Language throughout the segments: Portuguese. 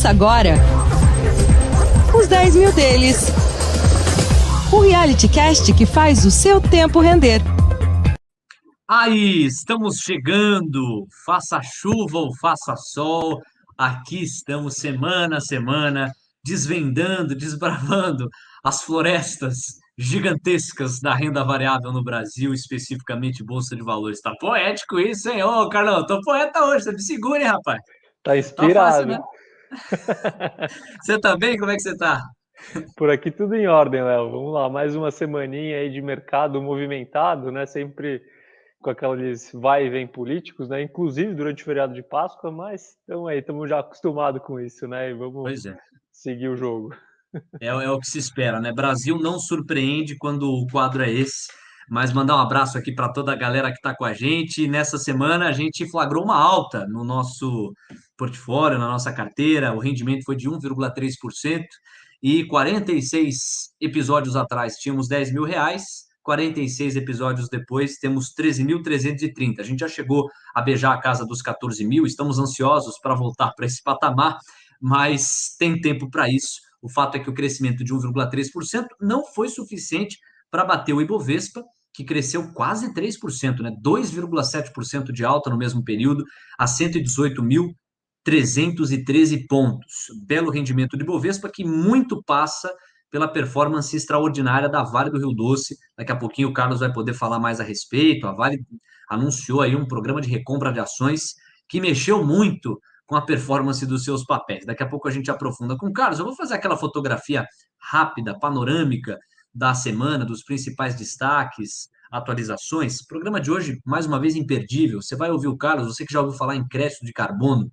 Ouça agora os 10 mil deles. O reality cast que faz o seu tempo render. Aí, estamos chegando, faça chuva ou faça sol, aqui estamos semana a semana, desvendando, desbravando as florestas gigantescas da renda variável no Brasil, especificamente Bolsa de Valores. Tá poético isso, hein? Ô, Carlão, tô poeta hoje, você me segura, hein, rapaz? Tá Tá fácil, inspirado. né? Você tá bem? Como é que você tá? Por aqui tudo em ordem, Léo. Vamos lá, mais uma semaninha aí de mercado movimentado, né? Sempre com aqueles vai e vem políticos, né? Inclusive durante o feriado de Páscoa, mas estamos já acostumados com isso, né? E vamos Pois é. seguir o jogo. É o que se espera, né? Brasil não surpreende quando o quadro é esse. Mas mandar um abraço aqui para toda a galera que está com a gente. Nessa semana a gente flagrou uma alta no nosso portfólio, na nossa carteira. O rendimento foi de 1,3% e 46 episódios atrás tínhamos R$ 10.000. 46 episódios depois temos 13.330. A gente já chegou a beijar a casa dos 14 mil. Estamos ansiosos para voltar para esse patamar, mas tem tempo para isso. O fato é que o crescimento de 1,3% não foi suficiente para bater o Ibovespa, que cresceu quase 3%, né? 2,7% de alta no mesmo período, a 118.313 pontos. Belo rendimento do Ibovespa, que muito passa pela performance extraordinária da Vale do Rio Doce. Daqui a pouquinho o Carlos vai poder falar mais a respeito. A Vale anunciou aí um programa de recompra de ações que mexeu muito com a performance dos seus papéis. Daqui a pouco a gente aprofunda com o Carlos. Eu vou fazer aquela fotografia rápida, panorâmica da semana, dos principais destaques, atualizações. O programa de hoje, mais uma vez, imperdível. Você vai ouvir o Carlos, você que já ouviu falar em crédito de carbono.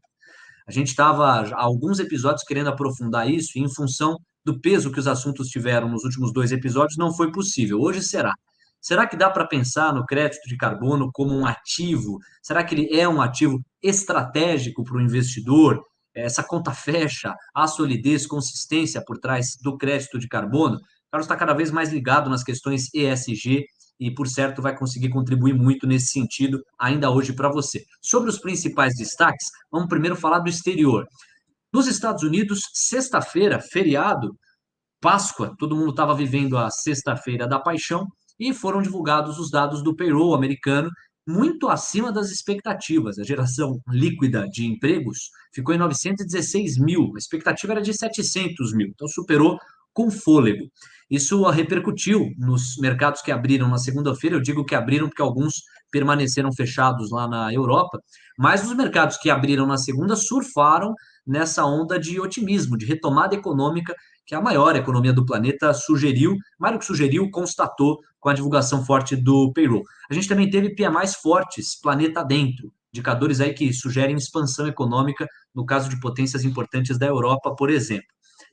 A gente estava há alguns episódios querendo aprofundar isso, e em função do peso que os assuntos tiveram nos últimos 2 episódios, não foi possível. Hoje será. Será que dá para pensar no crédito de carbono como um ativo? Será que ele é um ativo estratégico para o investidor? Essa conta fecha, há solidez, consistência por trás do crédito de carbono? O Carlos está cada vez mais ligado nas questões ESG e, por certo, vai conseguir contribuir muito nesse sentido ainda hoje para você. Sobre os principais destaques, vamos primeiro falar do exterior. Nos Estados Unidos, sexta-feira, feriado, Páscoa, todo mundo estava vivendo a sexta-feira da paixão e foram divulgados os dados do payroll americano, muito acima das expectativas. A geração líquida de empregos ficou em 916 mil, a expectativa era de 700 mil, então superou com fôlego. Isso repercutiu nos mercados que abriram na segunda-feira. Eu digo que abriram porque alguns permaneceram fechados lá na Europa, mas os mercados que abriram na segunda surfaram nessa onda de otimismo, de retomada econômica que a maior economia do planeta sugeriu, mais do que sugeriu, constatou com a divulgação forte do payroll. A gente também teve PMIs fortes, planeta dentro, indicadores aí que sugerem expansão econômica, no caso de potências importantes da Europa, por exemplo.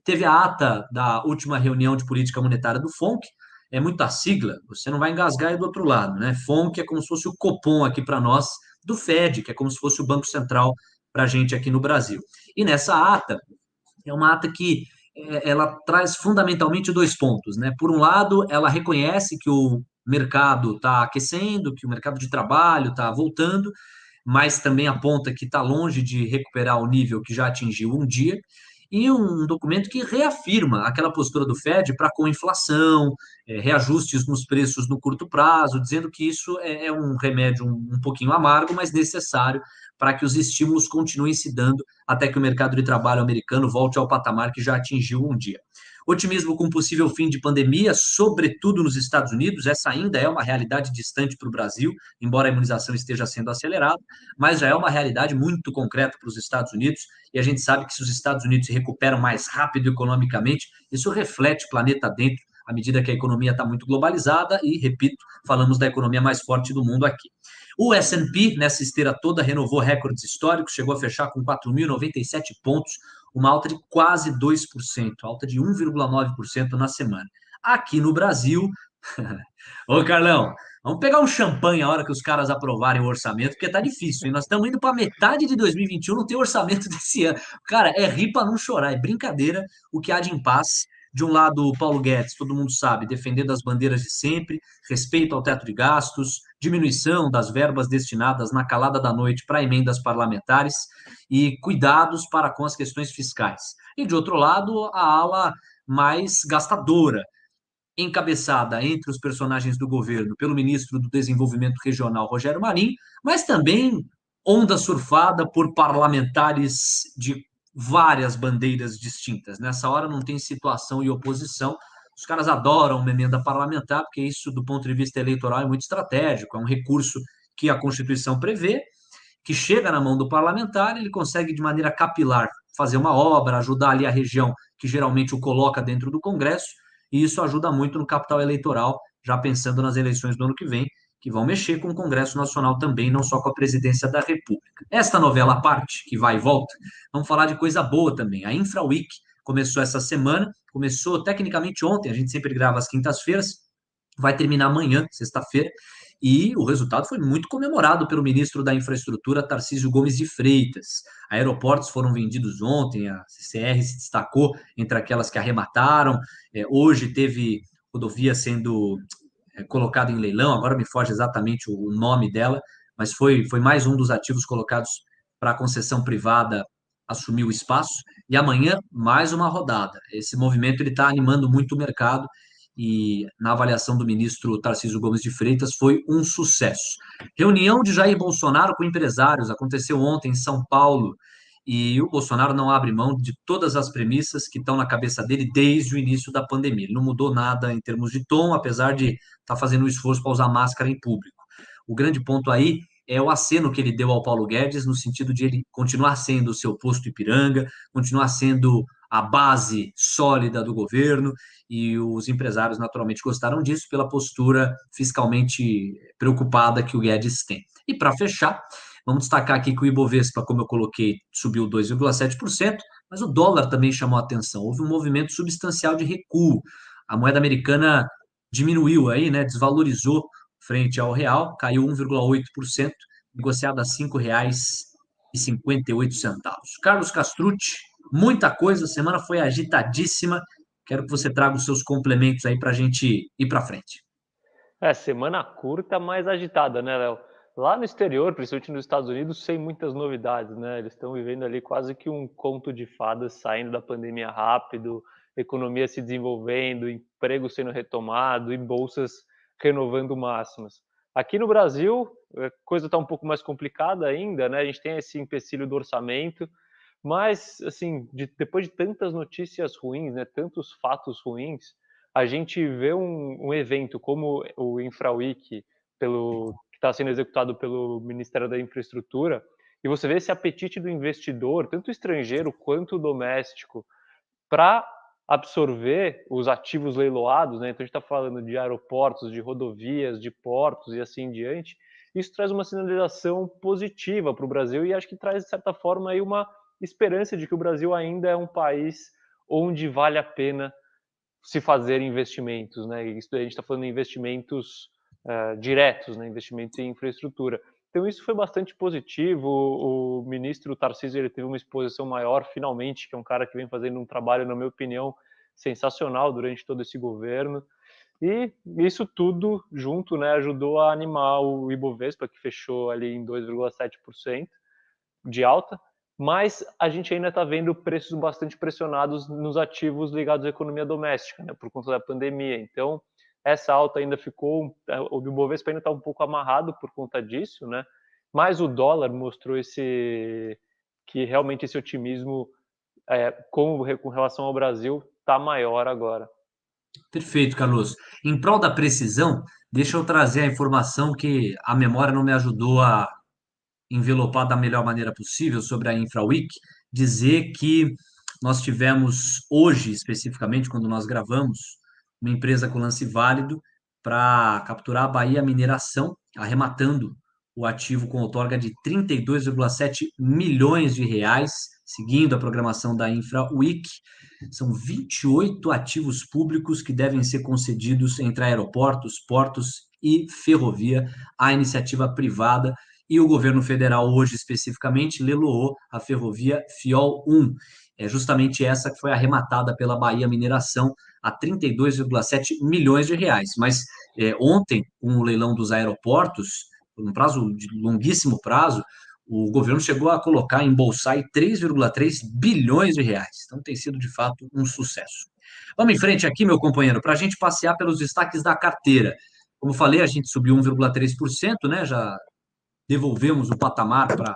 Teve a ata da última reunião de política monetária do FONC, é muita sigla, você não vai engasgar aí do outro lado, né? FONC é como se fosse o Copom aqui para nós, do Fed, que é como se fosse o Banco Central para a gente aqui no Brasil. E nessa ata, é uma ata que ela traz fundamentalmente 2 pontos, né? Por um lado, ela reconhece que o mercado está aquecendo, que o mercado de trabalho está voltando, mas também aponta que está longe de recuperar o nível que já atingiu um dia, e um documento que reafirma aquela postura do Fed para com inflação, reajustes nos preços no curto prazo, dizendo que isso é um remédio um pouquinho amargo, mas necessário para que os estímulos continuem se dando até que o mercado de trabalho americano volte ao patamar que já atingiu um dia. Otimismo com possível fim de pandemia, sobretudo nos Estados Unidos. Essa ainda é uma realidade distante para o Brasil, embora a imunização esteja sendo acelerada, mas já é uma realidade muito concreta para os Estados Unidos, e a gente sabe que se os Estados Unidos se recuperam mais rápido economicamente, isso reflete planeta dentro, à medida que a economia está muito globalizada, e, repito, falamos da economia mais forte do mundo aqui. O S&P, nessa esteira toda, renovou recordes históricos, chegou a fechar com 4.097 pontos, uma alta de quase 2%, alta de 1,9% na semana. Aqui no Brasil, ô Carlão, vamos pegar um champanhe a hora que os caras aprovarem o orçamento, porque tá difícil, hein? Nós estamos indo para metade de 2021, não tem orçamento desse ano. Cara, é rir para não chorar, é brincadeira o que há de impasse De um lado, o Paulo Guedes, todo mundo sabe, defendendo as bandeiras de sempre, respeito ao teto de gastos, diminuição das verbas destinadas na calada da noite para emendas parlamentares e cuidados para com as questões fiscais. E, de outro lado, a ala mais gastadora, encabeçada entre os personagens do governo pelo ministro do Desenvolvimento Regional, Rogério Marinho, mas também onda surfada por parlamentares de várias bandeiras distintas. Nessa hora não tem situação e oposição. Os caras adoram uma emenda parlamentar, porque isso, do ponto de vista eleitoral, é muito estratégico, é um recurso que a Constituição prevê, que chega na mão do parlamentar, ele consegue, de maneira capilar, fazer uma obra, ajudar ali a região que geralmente o coloca dentro do Congresso, e isso ajuda muito no capital eleitoral, já pensando nas eleições do ano que vem, que vão mexer com o Congresso Nacional também, não só com a presidência da República. Esta novela à parte, que vai e volta, vamos falar de coisa boa também. A InfraWeek começou essa semana, começou tecnicamente ontem, a gente sempre grava às quintas-feiras, vai terminar amanhã, sexta-feira, e o resultado foi muito comemorado pelo ministro da Infraestrutura, Tarcísio Gomes de Freitas. Aeroportos foram vendidos ontem, a CCR se destacou entre aquelas que arremataram. Hoje teve rodovia sendo colocada em leilão, agora me foge exatamente o nome dela, mas foi mais um dos ativos colocados para a concessão privada assumir o espaço. E amanhã, mais uma rodada. Esse movimento está animando muito o mercado, e na avaliação do ministro Tarcísio Gomes de Freitas foi um sucesso. Reunião de Jair Bolsonaro com empresários aconteceu ontem em São Paulo, e o Bolsonaro não abre mão de todas as premissas que estão na cabeça dele desde o início da pandemia. Ele não mudou nada em termos de tom, apesar de estar fazendo um esforço para usar máscara em público. O grande ponto aí é o aceno que ele deu ao Paulo Guedes, no sentido de ele continuar sendo o seu posto Ipiranga, continuar sendo a base sólida do governo, e os empresários naturalmente gostaram disso pela postura fiscalmente preocupada que o Guedes tem. E para fechar, vamos destacar aqui que o Ibovespa, como eu coloquei, subiu 2,7%, mas o dólar também chamou a atenção. Houve um movimento substancial de recuo. A moeda americana diminuiu aí, né, desvalorizou frente ao real, caiu 1,8%, negociado a R$ 5,58. Carlos Castrucci, muita coisa, a semana foi agitadíssima. Quero que você traga os seus complementos aí para a gente ir para frente. Semana curta, mas agitada, né, Léo? Lá no exterior, principalmente nos Estados Unidos, sem muitas novidades, né? Eles estão vivendo ali quase que um conto de fadas, saindo da pandemia rápido, economia se desenvolvendo, emprego sendo retomado e bolsas renovando máximas. Aqui no Brasil, a coisa está um pouco mais complicada ainda, né? A gente tem esse empecilho do orçamento, mas, assim, depois de tantas notícias ruins, né, tantos fatos ruins, a gente vê um evento como o InfraWeek, que está sendo executado pelo Ministério da Infraestrutura, e você vê esse apetite do investidor, tanto estrangeiro quanto doméstico, para absorver os ativos leiloados, né? Então a gente está falando de aeroportos, de rodovias, de portos e assim em diante. Isso traz uma sinalização positiva para o Brasil, e acho que traz, de certa forma, aí uma esperança de que o Brasil ainda é um país onde vale a pena se fazer investimentos, né? Isso a gente está falando de investimentos diretos, né? Investimentos em infraestrutura. Então isso foi bastante positivo. O ministro Tarcísio, ele teve uma exposição maior, finalmente, que é um cara que vem fazendo um trabalho, na minha opinião, sensacional durante todo esse governo. E isso tudo junto, né, ajudou a animar o Ibovespa, que fechou ali em 2,7% de alta, mas a gente ainda está vendo preços bastante pressionados nos ativos ligados à economia doméstica, né, por conta da pandemia. Então, essa alta ainda ficou, o Ibovespa ainda está um pouco amarrado por conta disso, né? Mas o dólar mostrou que realmente esse otimismo com relação ao Brasil está maior agora. Perfeito, Carlos. Em prol da precisão, deixa eu trazer a informação que a memória não me ajudou a envelopar da melhor maneira possível sobre a InfraWeek, dizer que nós tivemos hoje, especificamente, quando nós gravamos, uma empresa com lance válido para capturar a Bahia Mineração, arrematando o ativo com outorga de 32,7 milhões de reais, seguindo a programação da InfraWeek. São 28 ativos públicos que devem ser concedidos entre aeroportos, portos e ferrovia à iniciativa privada, e o governo federal, hoje especificamente, leiloou a ferrovia Fiol 1. É justamente essa que foi arrematada pela Bahia Mineração a 32,7 milhões de reais. Mas ontem, com o leilão dos aeroportos, por um prazo de longuíssimo prazo, o governo chegou a colocar, embolsar 3,3 bilhões de reais. Então tem sido, de fato, um sucesso. Vamos em frente aqui, meu companheiro, para a gente passear pelos destaques da carteira. Como falei, a gente subiu 1,3%, né? Já devolvemos o patamar para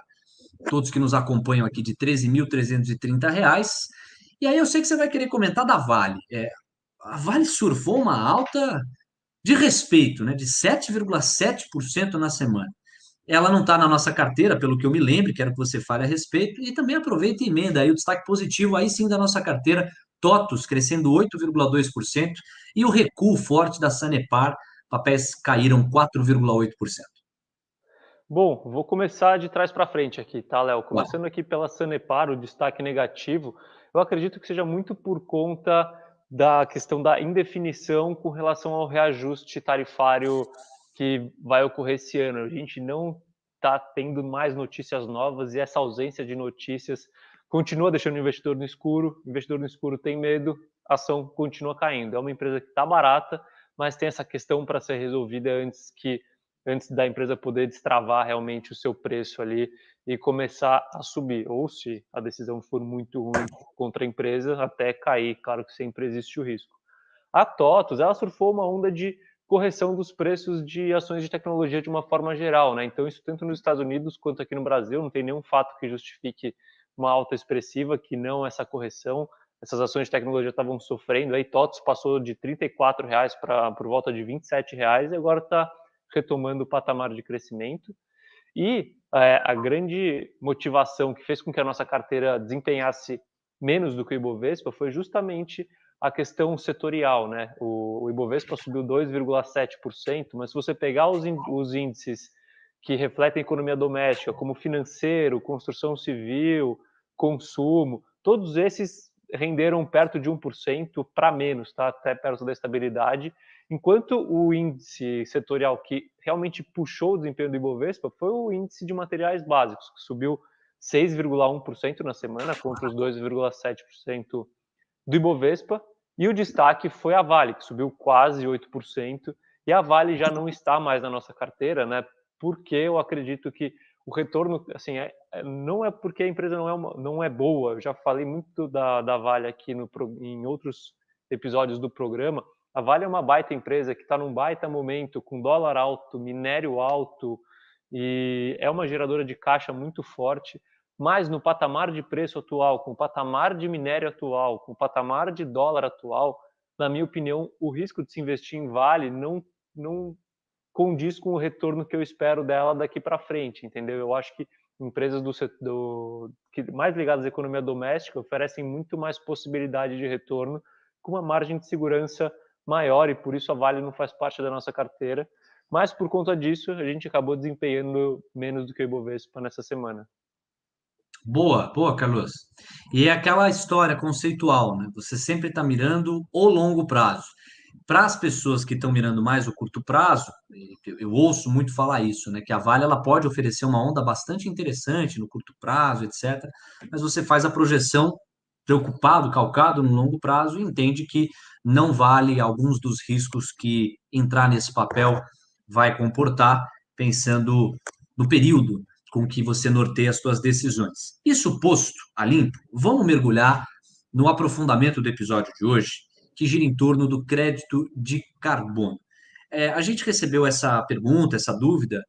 todos que nos acompanham aqui de R$ 13.330. E aí eu sei que você vai querer comentar da Vale. A Vale surfou uma alta de respeito, né? De 7,7% na semana. Ela não está na nossa carteira, pelo que eu me lembro, quero que você fale a respeito, e também aproveita e emenda aí o destaque positivo, aí sim da nossa carteira, TOTUS crescendo 8,2%, e o recuo forte da Sanepar, papéis caíram 4,8%. Bom, vou começar de trás para frente aqui, tá, Léo? Uau. Começando aqui pela Sanepar, o destaque negativo, eu acredito que seja muito por conta da questão da indefinição com relação ao reajuste tarifário que vai ocorrer esse ano. A gente não está tendo mais notícias novas e essa ausência de notícias continua deixando o investidor no escuro tem medo, a ação continua caindo. É uma empresa que está barata, mas tem essa questão para ser resolvida antes da empresa poder destravar realmente o seu preço ali e começar a subir. Ou se a decisão for muito ruim contra a empresa, até cair. Claro que sempre existe o risco. A TOTUS, ela surfou uma onda de correção dos preços de ações de tecnologia de uma forma geral, né? Então isso tanto nos Estados Unidos quanto aqui no Brasil, não tem nenhum fato que justifique uma alta expressiva, que não essa correção. Essas ações de tecnologia estavam sofrendo, aí TOTUS passou de R$ 34 para por volta de R$ 27 e agora está retomando o patamar de crescimento. E a grande motivação que fez com que a nossa carteira desempenhasse menos do que o Ibovespa foi justamente a questão setorial, né? O Ibovespa subiu 2,7%, mas se você pegar os índices que refletem a economia doméstica, como financeiro, construção civil, consumo, todos esses renderam perto de 1% para menos, tá? Até perto da estabilidade, enquanto o índice setorial que realmente puxou o desempenho do Ibovespa foi o índice de materiais básicos, que subiu 6,1% na semana contra os 2,7% do Ibovespa, e o destaque foi a Vale, que subiu quase 8%, e a Vale já não está mais na nossa carteira, né? Porque eu acredito que o retorno, assim, não é porque a empresa não é boa. Eu já falei muito da Vale aqui em outros episódios do programa. A Vale é uma baita empresa que está num baita momento, com dólar alto, minério alto, e é uma geradora de caixa muito forte, mas no patamar de preço atual, com o patamar de minério atual, com o patamar de dólar atual, na minha opinião, o risco de se investir em Vale não condiz com o retorno que eu espero dela daqui para frente, entendeu? Eu acho que empresas que mais ligadas à economia doméstica oferecem muito mais possibilidade de retorno com uma margem de segurança maior, e por isso a Vale não faz parte da nossa carteira, mas por conta disso a gente acabou desempenhando menos do que o Ibovespa nessa semana. Boa, boa, Carlos. E é aquela história conceitual, né? Você sempre está mirando o longo prazo. Para as pessoas que estão mirando mais o curto prazo, eu ouço muito falar isso, né? Que a Vale ela pode oferecer uma onda bastante interessante no curto prazo, etc. Mas você faz a projeção preocupado, calcado no longo prazo e entende que não vale alguns dos riscos que entrar nesse papel vai comportar, pensando no período com que você norteia as suas decisões. Isso posto a limpo, vamos mergulhar no aprofundamento do episódio de hoje, que gira em torno do crédito de carbono. A gente recebeu essa pergunta, essa dúvida,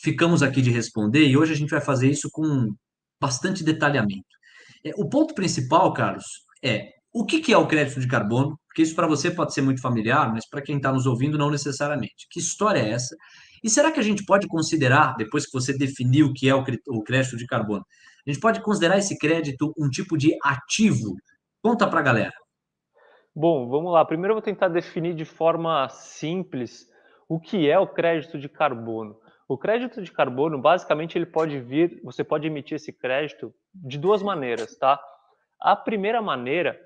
ficamos aqui de responder e hoje a gente vai fazer isso com bastante detalhamento. O ponto principal, Carlos, é o que é o crédito de carbono, porque isso para você pode ser muito familiar, mas para quem está nos ouvindo, não necessariamente. Que história é essa? E será que a gente pode considerar, depois que você definiu o que é o crédito de carbono, a gente pode considerar esse crédito um tipo de ativo? Conta para a galera. Bom, vamos lá. Primeiro eu vou tentar definir de forma simples o que é o crédito de carbono. O crédito de carbono, basicamente, você pode emitir esse crédito de duas maneiras, tá? A primeira maneira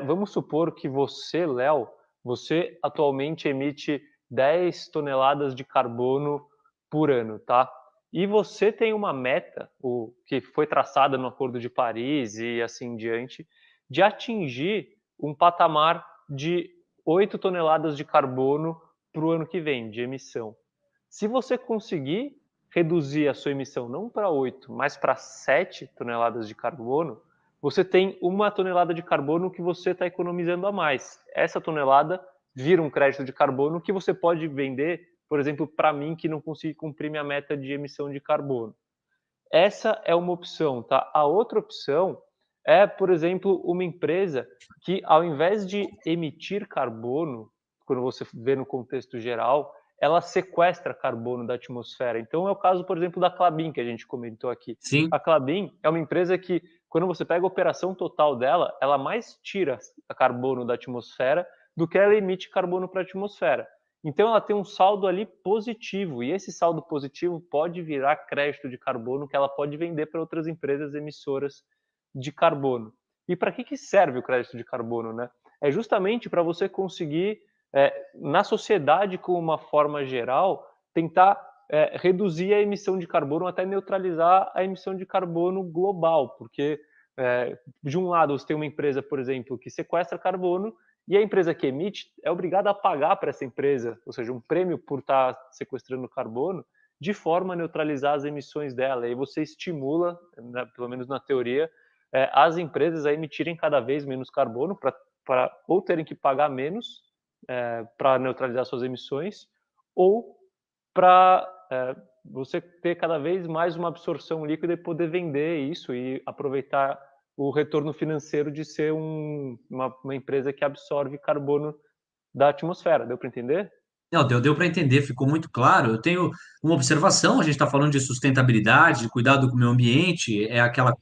vamos supor que você, Léo, você atualmente emite 10 toneladas de carbono por ano, tá? e você tem uma meta, que foi traçada no Acordo de Paris e assim em diante, de atingir um patamar de 8 toneladas de carbono para o ano que vem, de emissão. Se você conseguir reduzir a sua emissão não para 8, mas para 7 toneladas de carbono, você tem 1 tonelada de carbono que você está economizando a mais. Essa tonelada vira um crédito de carbono que você pode vender, por exemplo, para mim que não consegui cumprir minha meta de emissão de carbono. Essa é uma opção, tá? A outra opção é, por exemplo, uma empresa que, ao invés de emitir carbono, quando você vê no contexto geral, ela sequestra carbono da atmosfera. Então, é o caso, por exemplo, da Klabin, que a gente comentou aqui. Sim. A Klabin é uma empresa que, quando você pega a operação total dela, ela mais tira carbono da atmosfera do que ela emite carbono para a atmosfera. Então, ela tem um saldo ali positivo, e esse saldo positivo pode virar crédito de carbono que ela pode vender para outras empresas emissoras de carbono. E para que serve o crédito de carbono, né? É justamente para você conseguir, na sociedade, com uma forma geral, tentar reduzir a emissão de carbono até neutralizar a emissão de carbono global, porque de um lado você tem uma empresa, por exemplo, que sequestra carbono, e a empresa que emite é obrigada a pagar para essa empresa, ou seja, um prêmio por estar sequestrando carbono, de forma a neutralizar as emissões dela. E aí você estimula, né, pelo menos na teoria, as empresas a emitirem cada vez menos carbono para ou terem que pagar menos para neutralizar suas emissões, ou para você ter cada vez mais uma absorção líquida e poder vender isso e aproveitar o retorno financeiro de ser uma empresa que absorve carbono da atmosfera. Deu para entender? Não, deu para entender, ficou muito claro. Eu tenho uma observação, a gente está falando de sustentabilidade, de cuidado com o meio ambiente, é aquela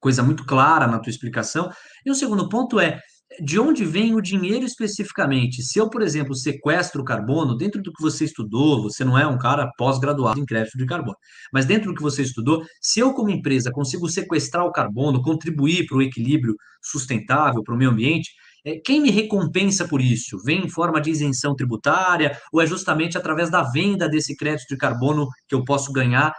coisa muito clara na tua explicação. E o segundo ponto é, de onde vem o dinheiro especificamente? Se eu, por exemplo, sequestro o carbono, dentro do que você estudou, você não é um cara pós-graduado em crédito de carbono, mas dentro do que você estudou, se eu, como empresa, consigo sequestrar o carbono, contribuir para o equilíbrio sustentável, para o meio ambiente, quem me recompensa por isso? Vem em forma de isenção tributária ou é justamente através da venda desse crédito de carbono que eu posso ganhar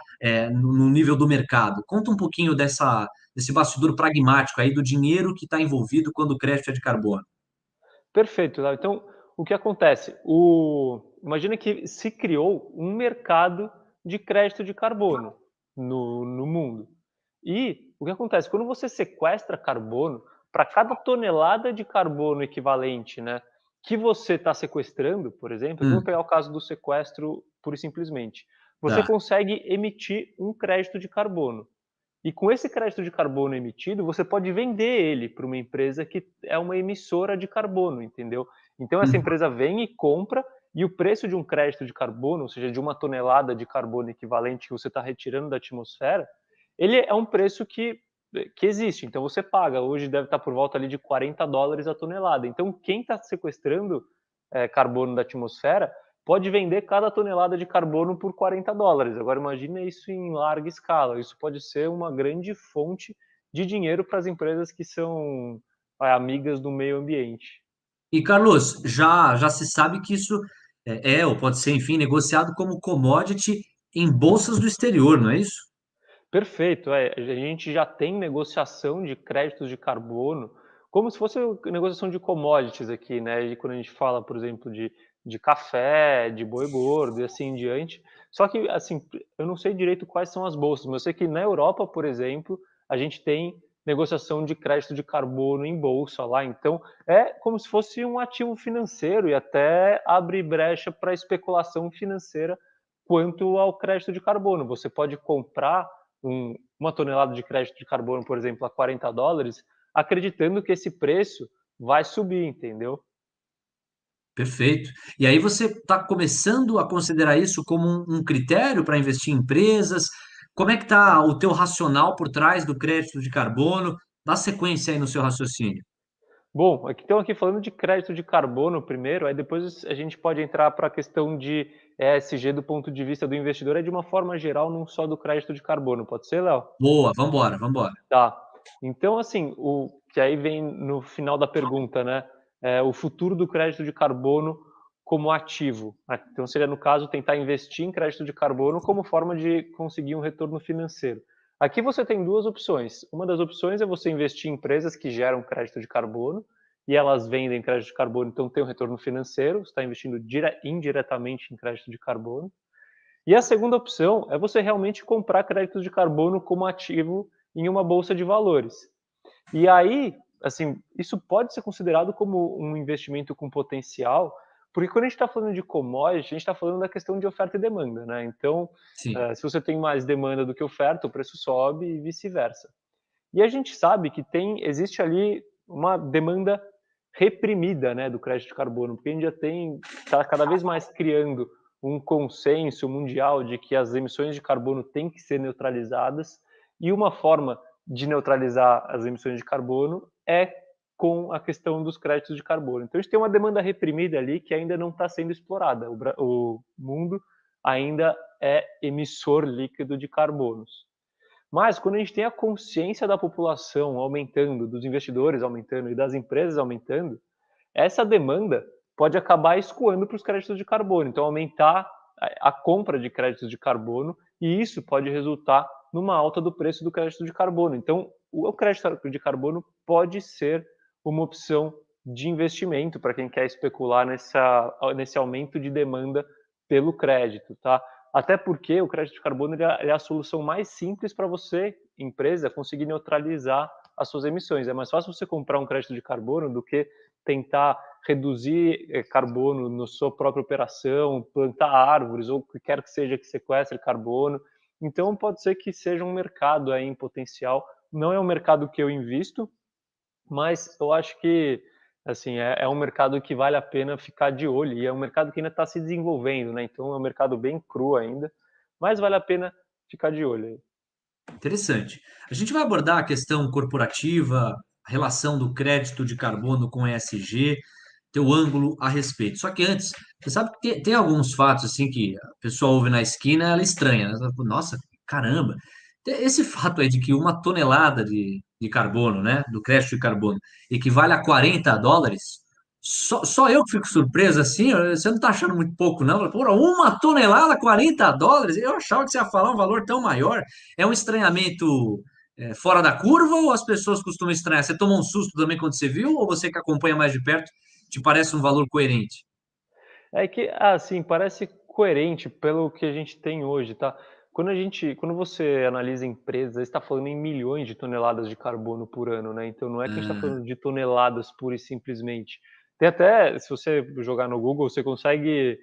no nível do mercado? Conta um pouquinho desse bastidor pragmático aí do dinheiro que está envolvido quando o crédito é de carbono. Perfeito, Léo. Então, o que acontece? Imagina que se criou um mercado de crédito de carbono no mundo. E o que acontece? Quando você sequestra carbono, para cada tonelada de carbono equivalente, né, que você está sequestrando, por exemplo, vamos pegar o caso do sequestro pura e simplesmente, você Tá. consegue emitir um crédito de carbono. E com esse crédito de carbono emitido, você pode vender ele para uma empresa que é uma emissora de carbono, entendeu? Então essa Uhum. empresa vem e compra, e o preço de um crédito de carbono, ou seja, de 1 tonelada de carbono equivalente que você está retirando da atmosfera, ele é um preço que existe. Então você paga. Hoje deve estar por volta ali de $40 a tonelada. Então quem está sequestrando carbono da atmosfera pode vender cada tonelada de carbono por $40. Agora imagine isso em larga escala. Isso pode ser uma grande fonte de dinheiro para as empresas que são amigas do meio ambiente. E, Carlos, já se sabe que isso ou pode ser, enfim, negociado como commodity em bolsas do exterior, não é isso? Perfeito, a gente já tem negociação de créditos de carbono, como se fosse negociação de commodities aqui, né? E quando a gente fala, por exemplo, de café, de boi gordo e assim em diante. Só que, assim, eu não sei direito quais são as bolsas, mas eu sei que na Europa, por exemplo, a gente tem negociação de crédito de carbono em bolsa lá. Então, é como se fosse um ativo financeiro e até abre brecha para especulação financeira quanto ao crédito de carbono. Você pode comprar 1 tonelada de crédito de carbono, por exemplo, a $40, acreditando que esse preço vai subir, entendeu? Perfeito. E aí você está começando a considerar isso como um critério para investir em empresas? Como é que está o teu racional por trás do crédito de carbono? Dá sequência aí no seu raciocínio. Bom, estamos aqui falando de crédito de carbono primeiro, aí depois a gente pode entrar para a questão de ESG do ponto de vista do investidor, de uma forma geral, não só do crédito de carbono. Pode ser, Léo? Boa, vambora, vambora. Tá. Então, assim, o que aí vem no final da pergunta, né? O futuro do crédito de carbono como ativo. Então seria, no caso, tentar investir em crédito de carbono como forma de conseguir um retorno financeiro. Aqui você tem duas opções. Uma das opções é você investir em empresas que geram crédito de carbono e elas vendem crédito de carbono, então tem um retorno financeiro, você está investindo indiretamente em crédito de carbono. E a segunda opção é você realmente comprar créditos de carbono como ativo em uma bolsa de valores. E aí, assim, isso pode ser considerado como um investimento com potencial, porque quando a gente está falando de commodity, a gente está falando da questão de oferta e demanda, né? Então, Sim. se você tem mais demanda do que oferta, o preço sobe e vice-versa. E a gente sabe que existe ali uma demanda reprimida, né, do crédito de carbono, porque a gente já está cada vez mais criando um consenso mundial de que as emissões de carbono têm que ser neutralizadas, e uma forma de neutralizar as emissões de carbono é com a questão dos créditos de carbono. Então a gente tem uma demanda reprimida ali que ainda não está sendo explorada. O mundo ainda é emissor líquido de carbonos. Mas quando a gente tem a consciência da população aumentando, dos investidores aumentando e das empresas aumentando, essa demanda pode acabar escoando para os créditos de carbono. Então, aumentar a compra de créditos de carbono, e isso pode resultar numa alta do preço do crédito de carbono. Então, o crédito de carbono pode ser uma opção de investimento para quem quer especular nesse aumento de demanda pelo crédito, tá? Até porque o crédito de carbono é a solução mais simples para você, empresa, conseguir neutralizar as suas emissões. É mais fácil você comprar um crédito de carbono do que tentar reduzir carbono na sua própria operação, plantar árvores ou o que quer que seja que sequestre carbono. Então pode ser que seja um mercado aí em potencial. Não é um mercado que eu invisto, mas eu acho que assim é um mercado que vale a pena ficar de olho, e é um mercado que ainda está se desenvolvendo, né? Então é um mercado bem cru ainda, mas vale a pena ficar de olho aí. Interessante. A gente vai abordar a questão corporativa, a relação do crédito de carbono com ESG, teu ângulo a respeito. Só que antes, você sabe que tem alguns fatos assim que a pessoa ouve na esquina, ela estranha, né? Ela fala, nossa, caramba. Esse fato aí de que uma tonelada de carbono, né, do crédito de carbono, equivale a US$ 40, só eu que fico surpreso assim, você não está achando muito pouco, não? Porra, uma tonelada, US$ 40? Eu achava que você ia falar um valor tão maior. É um estranhamento fora da curva ou as pessoas costumam estranhar? Você tomou um susto também quando você viu ou você que acompanha mais de perto te parece um valor coerente? É que, assim, parece coerente pelo que a gente tem hoje, tá? Quando você analisa empresas, está falando em milhões de toneladas de carbono por ano, né? Então não é que a gente está Ah, falando de toneladas pura e simplesmente. Tem até, se você jogar no Google, você consegue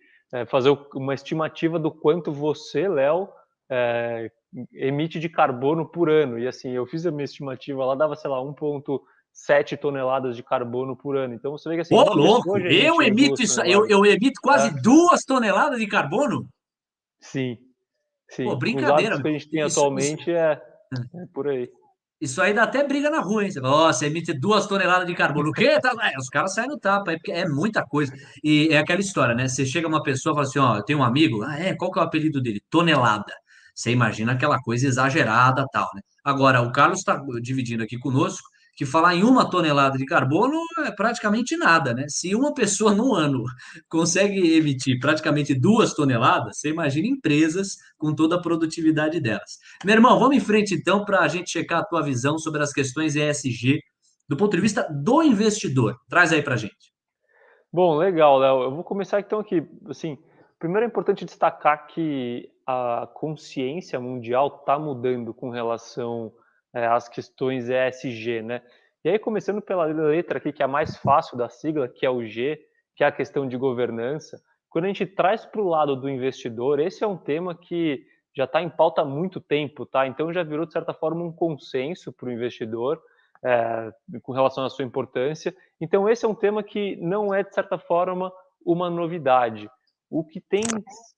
fazer uma estimativa do quanto você, Léo, eh, emite de carbono por ano. E assim, eu fiz a minha estimativa lá, dava, sei lá, 1,7 toneladas de carbono por ano. Então você vê que assim, Ô, uma pessoa louco, já eu emite emito 2 isso, eu, toneladas. eu emito quase É. 2 toneladas de carbono? Sim, Pô, sim. Com os brincadeira, hábitos meu. que a gente tem Isso, atualmente é por aí. isso aí dá até briga na rua, hein? Você fala, ó, você emite 2 toneladas de carbono. O quê? Tá, os caras saem no tapa, porque é muita coisa. E é aquela história, né? Você chega uma pessoa e fala assim, ó, eu tenho um amigo, qual que é o apelido dele? Tonelada. Você imagina aquela coisa exagerada, tal, né? Agora, o Carlos está dividindo aqui conosco que falar em 1 tonelada de carbono é praticamente nada, né? Se uma pessoa no ano consegue emitir praticamente 2 toneladas, você imagina empresas com toda a produtividade delas. Meu irmão, vamos em frente então para a gente checar a tua visão sobre as questões ESG do ponto de vista do investidor. Traz aí para a gente. Bom, legal, Léo. Eu vou começar então aqui, assim, primeiro é importante destacar que a consciência mundial está mudando com relação, às questões ESG, né. E aí começando pela letra aqui, que é a mais fácil da sigla, que é o G, que é a questão de governança. Quando a gente traz para o lado do investidor, esse é um tema que já está em pauta há muito tempo, tá. Então já virou, de certa forma, um consenso para o investidor, com relação à sua importância. Então, esse é um tema que não é, de certa forma, uma novidade. O que tem,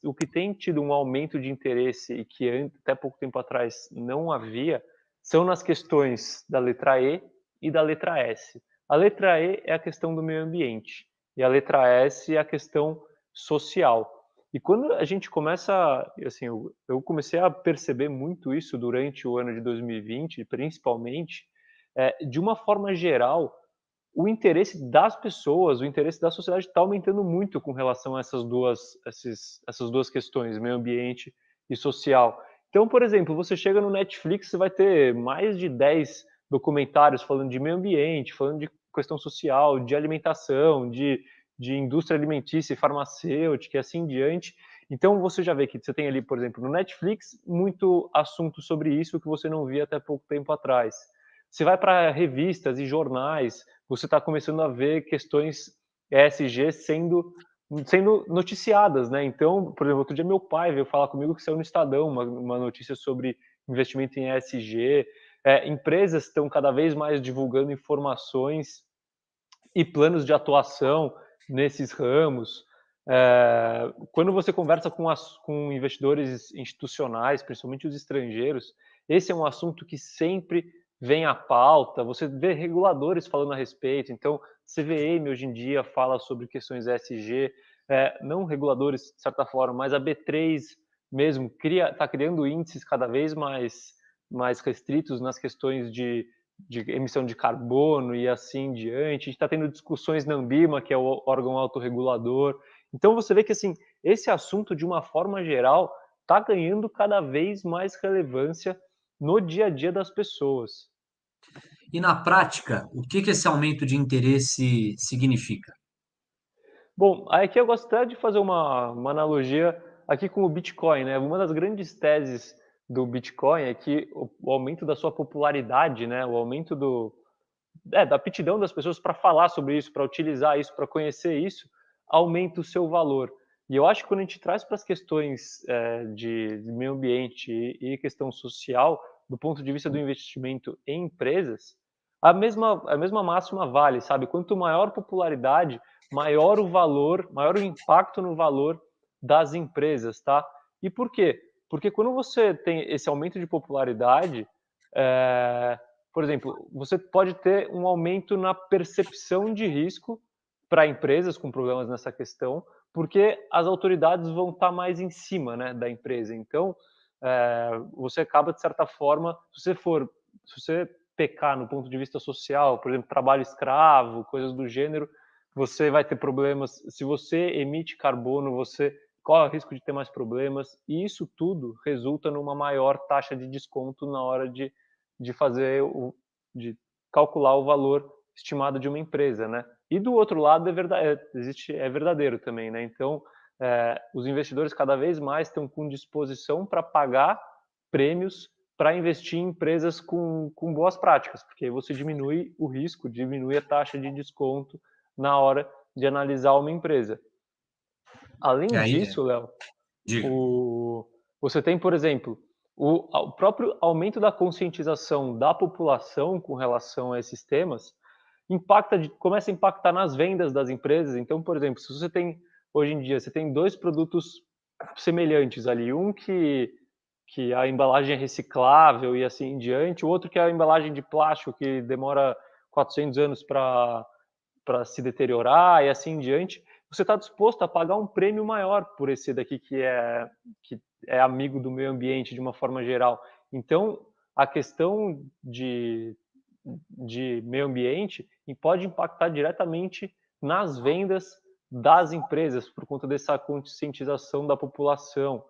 o que tem tido um aumento de interesse e que até pouco tempo atrás não havia, são nas questões da letra E e da letra S. A letra E é a questão do meio ambiente e a letra S é a questão social. E quando a gente começa, assim, eu comecei a perceber muito isso durante o ano de 2020, principalmente, de uma forma geral, o interesse das pessoas, o interesse da sociedade está aumentando muito com relação a essas duas questões, meio ambiente e social. Então, por exemplo, você chega no Netflix, você vai ter mais de 10 documentários falando de meio ambiente, falando de questão social, de alimentação, de indústria alimentícia e farmacêutica e assim em diante. Então, você já vê que você tem ali, por exemplo, no Netflix, muito assunto sobre isso que você não via até pouco tempo atrás. Você vai para revistas e jornais, você está começando a ver questões ESG sendo noticiadas, né? Então, por exemplo, outro dia meu pai veio falar comigo que saiu no Estadão uma notícia sobre investimento em ESG. Empresas estão cada vez mais divulgando informações e planos de atuação nesses ramos. Quando você conversa com investidores institucionais, principalmente os estrangeiros, esse é um assunto que sempre vem à pauta. Você vê reguladores falando a respeito. Então, CVM hoje em dia fala sobre questões ESG, não reguladores de certa forma, mas a B3 mesmo está criando índices cada vez mais restritos nas questões de emissão de carbono e assim diante. A gente está tendo discussões na Anbima, que é o órgão autorregulador. Então você vê que assim, esse assunto, de uma forma geral, está ganhando cada vez mais relevância no dia a dia das pessoas. E na prática, o que esse aumento de interesse significa? Bom, aqui eu gosto até de fazer uma analogia aqui com o Bitcoin, né? Uma das grandes teses do Bitcoin é que o aumento da sua popularidade, né? O aumento da aptidão das pessoas para falar sobre isso, para utilizar isso, para conhecer isso, aumenta o seu valor. E eu acho que quando a gente traz para as questões de meio ambiente e questão social, do ponto de vista do investimento em empresas, a mesma máxima vale, sabe? Quanto maior popularidade, maior o valor, maior o impacto no valor das empresas, tá? E por quê? Porque quando você tem esse aumento de popularidade, por exemplo, você pode ter um aumento na percepção de risco para empresas com problemas nessa questão, porque as autoridades vão estar mais em cima, né, da empresa. Então, você acaba, de certa forma, se você pecar no ponto de vista social, por exemplo, trabalho escravo, coisas do gênero, você vai ter problemas. Se você emite carbono, você corre o risco de ter mais problemas, e isso tudo resulta numa maior taxa de desconto na hora de fazer de calcular o valor estimado de uma empresa, né? E do outro lado é verdadeiro também, né? Então, os investidores cada vez mais estão com disposição para pagar prêmios para investir em empresas com boas práticas, porque aí você diminui o risco, diminui a taxa de desconto na hora de analisar uma empresa. E Além aí, disso, Léo, diga. você tem, por exemplo, o próprio aumento da conscientização da população com relação a esses temas começa a impactar nas vendas das empresas. Então, por exemplo, se você tem, hoje em dia, você tem dois produtos semelhantes ali, um que a embalagem é reciclável e assim em diante, o outro que é a embalagem de plástico que demora 400 anos para se deteriorar e assim em diante, você está disposto a pagar um prêmio maior por esse daqui que é amigo do meio ambiente de uma forma geral. Então, a questão de meio ambiente pode impactar diretamente nas vendas das empresas por conta dessa conscientização da população.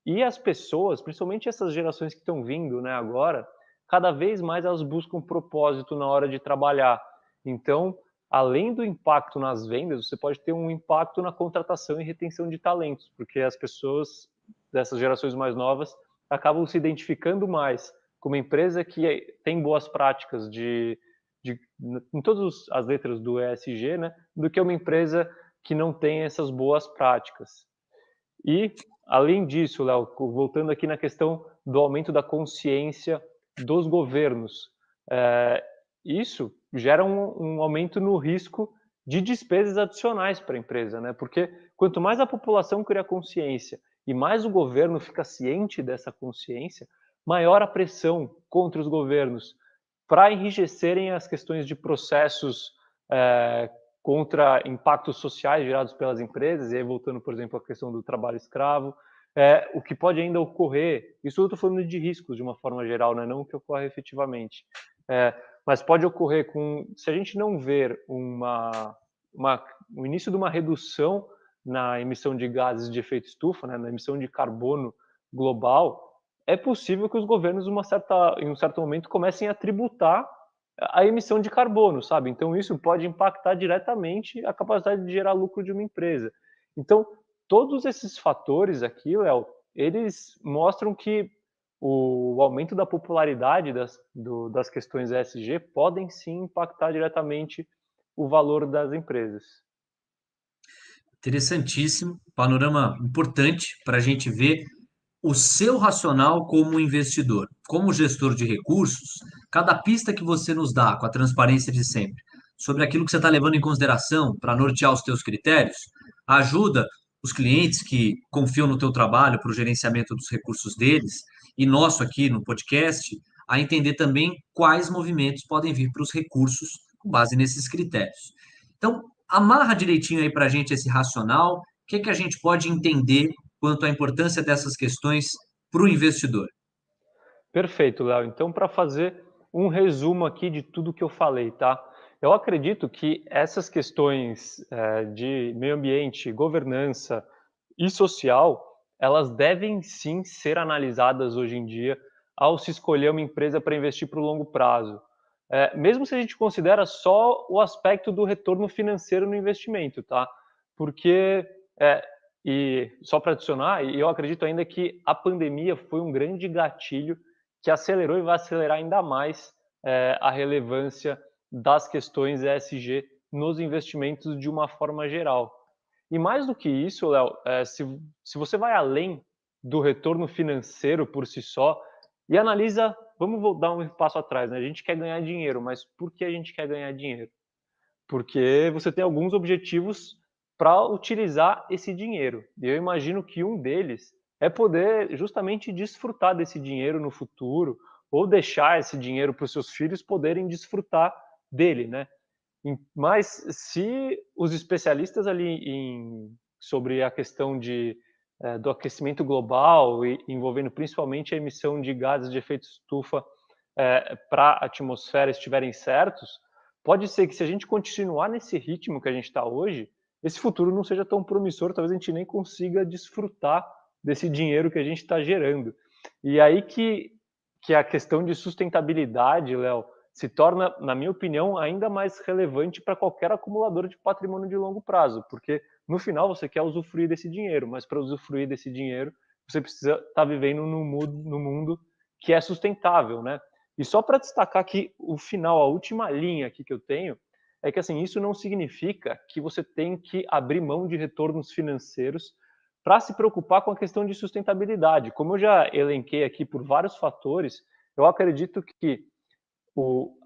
E as pessoas, principalmente essas gerações que estão vindo, né, agora, cada vez mais elas buscam propósito na hora de trabalhar. Então, além do impacto nas vendas, você pode ter um impacto na contratação e retenção de talentos, porque as pessoas dessas gerações mais novas acabam se identificando mais com uma empresa que tem boas práticas em todas as letras do ESG, né, do que uma empresa que não tem essas boas práticas. E, além disso, Léo, voltando aqui na questão do aumento da consciência dos governos, isso gera um aumento no risco de despesas adicionais para a empresa, né? Porque quanto mais a população cria consciência e mais o governo fica ciente dessa consciência, maior a pressão contra os governos para enrijecerem as questões de processos contra impactos sociais gerados pelas empresas, e aí voltando, por exemplo, à questão do trabalho escravo, o que pode ainda ocorrer, isso eu estou falando de riscos de uma forma geral, né? Não o que ocorre efetivamente. mas pode ocorrer se a gente não ver o início de uma redução na emissão de gases de efeito estufa, né, na emissão de carbono global, é possível que os governos, em um certo momento, comecem a tributar a emissão de carbono, sabe? Então, isso pode impactar diretamente a capacidade de gerar lucro de uma empresa. Então, todos esses fatores aqui, Léo, eles mostram que o aumento da popularidade das questões ESG podem sim impactar diretamente o valor das empresas. Interessantíssimo, panorama importante para a gente ver o seu racional como investidor, como gestor de recursos. Cada pista que você nos dá, com a transparência de sempre, sobre aquilo que você está levando em consideração para nortear os teus critérios, ajuda os clientes que confiam no teu trabalho para o gerenciamento dos recursos deles e nosso aqui no podcast a entender também quais movimentos podem vir para os recursos com base nesses critérios. Então, amarra direitinho aí para a gente esse racional, o que a gente pode entender quanto à importância dessas questões para o investidor. Perfeito, Léo. Então, para fazer um resumo aqui de tudo que eu falei, tá? Eu acredito que essas questões de meio ambiente, governança e social, elas devem sim ser analisadas hoje em dia ao se escolher uma empresa para investir para o longo prazo. Mesmo se a gente considera só o aspecto do retorno financeiro no investimento, tá? Porque, e só para adicionar, eu acredito ainda que a pandemia foi um grande gatilho que acelerou e vai acelerar ainda mais a relevância das questões ESG nos investimentos de uma forma geral. E mais do que isso, Léo, se você vai além do retorno financeiro por si só e analisa, vamos dar um passo atrás, né? A gente quer ganhar dinheiro, mas por que a gente quer ganhar dinheiro? Porque você tem alguns objetivos para utilizar esse dinheiro. E eu imagino que um deles é poder justamente desfrutar desse dinheiro no futuro ou deixar esse dinheiro para os seus filhos poderem desfrutar dele, né? Mas se os especialistas sobre a questão do aquecimento global, envolvendo principalmente a emissão de gases de efeito estufa para a atmosfera estiverem certos, pode ser que se a gente continuar nesse ritmo que a gente está hoje, esse futuro não seja tão promissor, talvez a gente nem consiga desfrutar desse dinheiro que a gente está gerando. E aí que a questão de sustentabilidade, Léo, se torna, na minha opinião, ainda mais relevante para qualquer acumulador de patrimônio de longo prazo, porque no final você quer usufruir desse dinheiro, mas para usufruir desse dinheiro você precisa estar vivendo no mundo que é sustentável, né? E só para destacar que o final, a última linha aqui que eu tenho, é que assim, isso não significa que você tem que abrir mão de retornos financeiros para se preocupar com a questão de sustentabilidade. Como eu já elenquei aqui por vários fatores, eu acredito que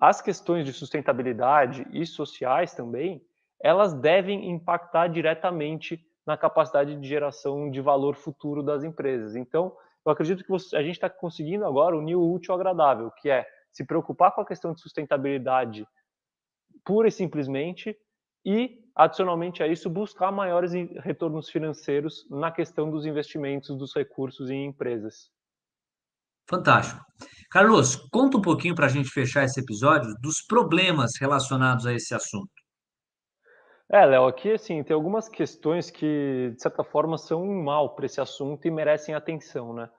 as questões de sustentabilidade e sociais também, elas devem impactar diretamente na capacidade de geração de valor futuro das empresas. Então, eu acredito que a gente está conseguindo agora unir o útil ao agradável, que é se preocupar com a questão de sustentabilidade pura e simplesmente e, adicionalmente a isso, buscar maiores retornos financeiros na questão dos investimentos dos recursos em empresas. Fantástico. Carlos, conta um pouquinho para a gente fechar esse episódio dos problemas relacionados a esse assunto. Léo, aqui assim, tem algumas questões que, de certa forma, são um mal para esse assunto e merecem atenção, né?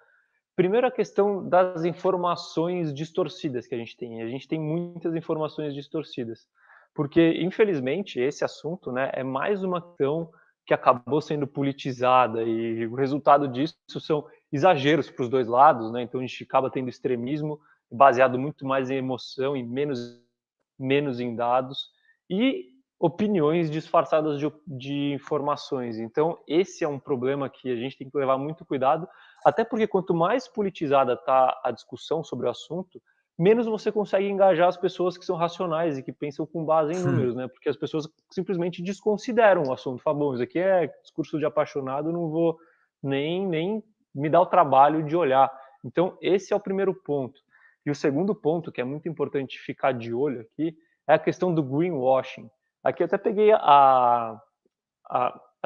Primeiro, a questão das informações distorcidas que a gente tem. A gente tem muitas informações distorcidas, porque, infelizmente, esse assunto, né, é mais uma questão que acabou sendo politizada e o resultado disso são exageros para os dois lados, né? Então a gente acaba tendo extremismo baseado muito mais em emoção e menos em dados e opiniões disfarçadas de informações. Então esse é um problema que a gente tem que levar muito cuidado, até porque quanto mais politizada está a discussão sobre o assunto, menos você consegue engajar as pessoas que são racionais e que pensam com base em números, né? Porque as pessoas simplesmente desconsideram o assunto. Falam, bom, isso aqui é discurso de apaixonado, não vou nem me dar o trabalho de olhar. Então, esse é o primeiro ponto. E o segundo ponto, que é muito importante ficar de olho aqui, é a questão do greenwashing. Aqui eu até peguei a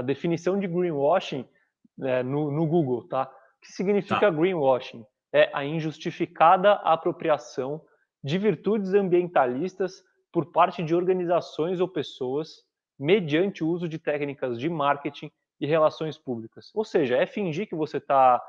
definição de greenwashing no Google, tá? O que significa greenwashing? É a injustificada apropriação de virtudes ambientalistas por parte de organizações ou pessoas mediante o uso de técnicas de marketing e relações públicas. Ou seja, é fingir que você está,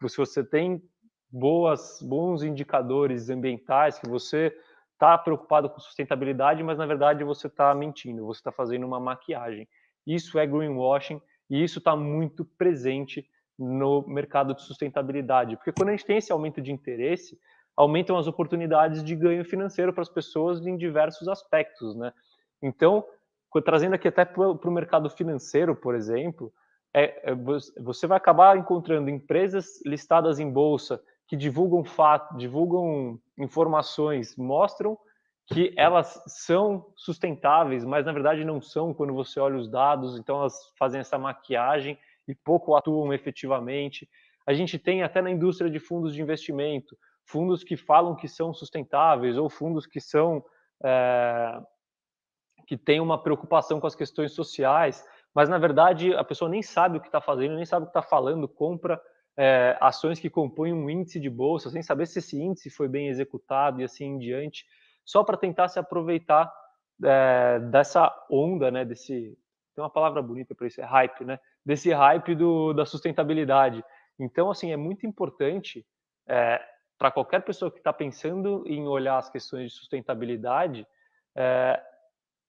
se você tem bons indicadores ambientais, que você está preocupado com sustentabilidade, mas na verdade você está mentindo, você está fazendo uma maquiagem. Isso é greenwashing e isso está muito presente no mercado de sustentabilidade, porque quando a gente tem esse aumento de interesse, aumentam as oportunidades de ganho financeiro para as pessoas em diversos aspectos, né? Então, trazendo aqui até para o mercado financeiro, por exemplo, você vai acabar encontrando empresas listadas em bolsa que divulgam fatos, divulgam informações, mostram que elas são sustentáveis, mas na verdade não são quando você olha os dados, então elas fazem essa maquiagem e pouco atuam efetivamente. A gente tem até na indústria de fundos de investimento, fundos que falam que são sustentáveis ou fundos que são que têm uma preocupação com as questões sociais, mas na verdade a pessoa nem sabe o que está fazendo, nem sabe o que está falando, compra ações que compõem um índice de bolsa, sem saber se esse índice foi bem executado e assim em diante, só para tentar se aproveitar dessa onda, né, tem uma palavra bonita para isso, é hype, né, desse hype da sustentabilidade. Então, assim, é muito importante para qualquer pessoa que está pensando em olhar as questões de sustentabilidade,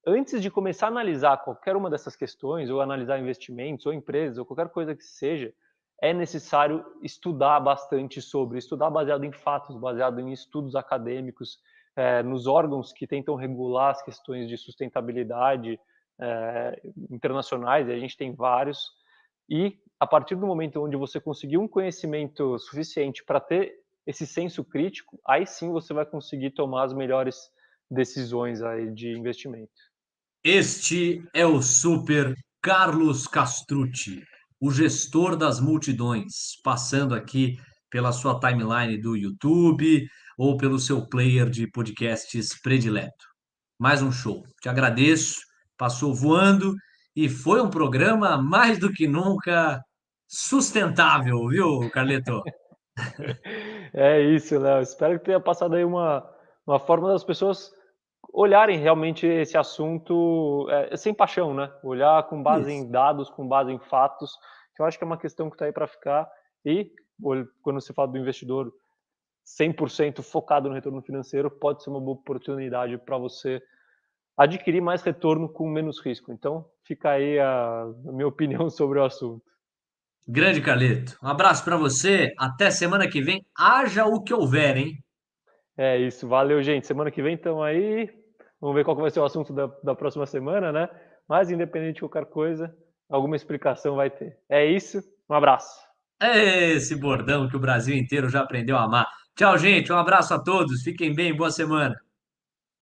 antes de começar a analisar qualquer uma dessas questões, ou analisar investimentos, ou empresas, ou qualquer coisa que seja, é necessário estudar bastante sobre, estudar baseado em fatos, baseado em estudos acadêmicos, nos órgãos que tentam regular as questões de sustentabilidade internacionais, e a gente tem vários, e a partir do momento onde você conseguir um conhecimento suficiente para ter esse senso crítico, aí sim você vai conseguir tomar as melhores decisões aí de investimento. Este é o super Carlos Castrucci, o gestor das multidões, passando aqui pela sua timeline do YouTube ou pelo seu player de podcasts predileto. Mais um show. Te agradeço, passou voando e foi um programa mais do que nunca sustentável, viu, Carleto? É isso, Léo. Espero que tenha passado aí uma forma das pessoas olharem realmente esse assunto sem paixão, né? Olhar com base Isso. em dados, com base em fatos, que eu acho que é uma questão que está aí para ficar. E quando se fala do investidor 100% focado no retorno financeiro, pode ser uma boa oportunidade para você adquirir mais retorno com menos risco. Então, fica aí a minha opinião sobre o assunto. Grande Carleto. Um abraço para você. Até semana que vem. Haja o que houver, hein? É isso, valeu, gente. Semana que vem estamos aí. Vamos ver qual que vai ser o assunto da próxima semana, né? Mas, independente de qualquer coisa, alguma explicação vai ter. É isso, um abraço. É esse bordão que o Brasil inteiro já aprendeu a amar. Tchau, gente. Um abraço a todos. Fiquem bem. Boa semana.